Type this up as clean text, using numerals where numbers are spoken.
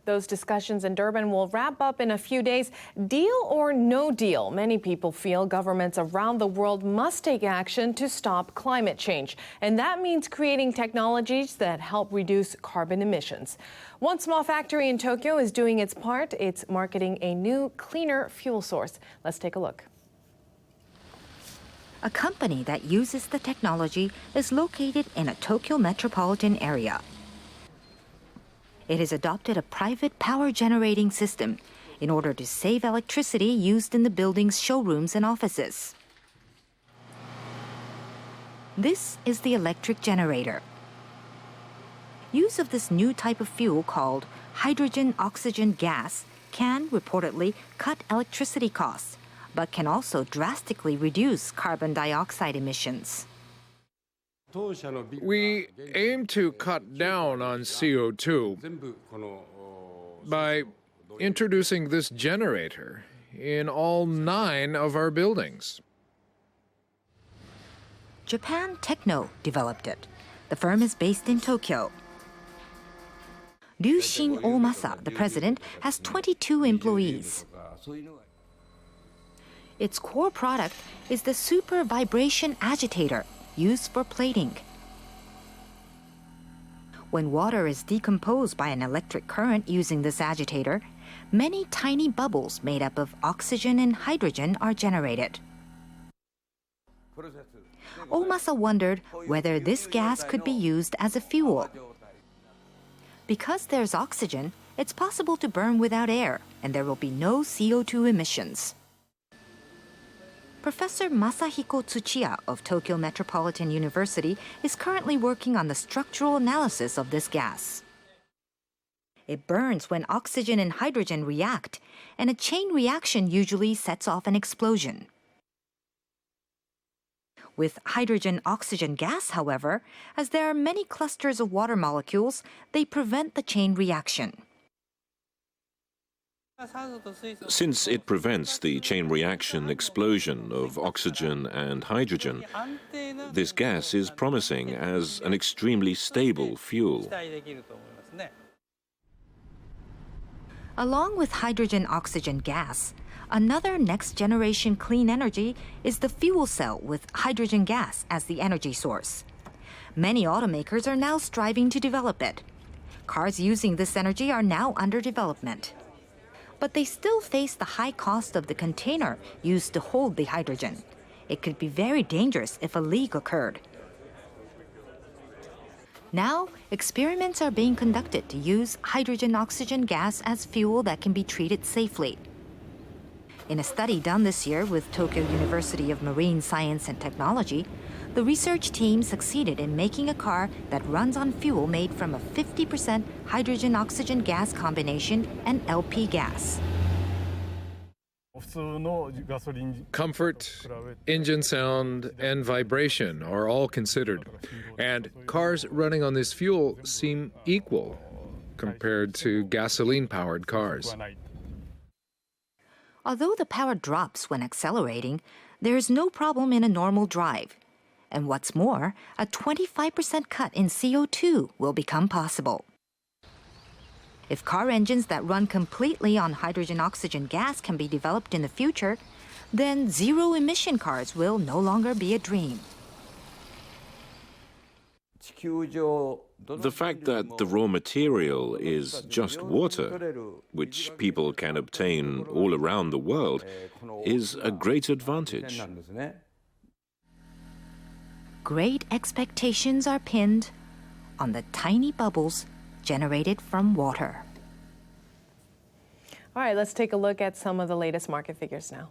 Those discussions in Durban will wrap up in a few days. Deal or no deal, many people feel governments around the world must take action to stop climate change. And that means creating technologies that help reduce carbon emissions. One small factory in Tokyo is doing its part. It's marketing a new, cleaner fuel source. Let's take a look. A company that uses the technology is located in a Tokyo metropolitan area. It has adopted a private power generating system in order to save electricity used in the building's showrooms and offices. This is the electric generator. Use of this new type of fuel called hydrogen-oxygen gas can reportedly cut electricity costs, but can also drastically reduce carbon dioxide emissions. We aim to cut down on CO2 by introducing this generator in all 9 of our buildings. Japantecno developed it. The firm is based in Tokyo. Ryushin Omasa, the president, has 22 employees. Its core product is the super vibration agitator used for plating. When water is decomposed by an electric current using this agitator, many tiny bubbles made up of oxygen and hydrogen are generated. Omasa wondered whether this gas could be used as a fuel. Because there's oxygen, it's possible to burn without air, and there will be no CO2 emissions. Professor Masahiko Tsuchiya of Tokyo Metropolitan University is currently working on the structural analysis of this gas. It burns when oxygen and hydrogen react, and a chain reaction usually sets off an explosion. With hydrogen-oxygen gas, however, as there are many clusters of water molecules, they prevent the chain reaction. Since it prevents the chain reaction explosion of oxygen and hydrogen, this gas is promising as an extremely stable fuel. Along with hydrogen-oxygen gas, another next-generation clean energy is the fuel cell with hydrogen gas as the energy source. Many automakers are now striving to develop it. Cars using this energy are now under development. But they still face the high cost of the container used to hold the hydrogen. It could be very dangerous if a leak occurred. Now, experiments are being conducted to use hydrogen-oxygen gas as fuel that can be treated safely. In a study done this year with Tokyo University of Marine Science and Technology, the research team succeeded in making a car that runs on fuel made from a 50% hydrogen-oxygen gas combination and LP gas. Comfort, engine sound, and vibration are all considered, and cars running on this fuel seem equal compared to gasoline-powered cars. Although the power drops when accelerating, there is no problem in a normal drive. And what's more, a 25% cut in CO2 will become possible. If car engines that run completely on hydrogen-oxygen gas can be developed in the future, then zero-emission cars will no longer be a dream. The fact that the raw material is just water, which people can obtain all around the world, is a great advantage. Great expectations are pinned on the tiny bubbles generated from water. All right, let's take a look at some of the latest market figures now.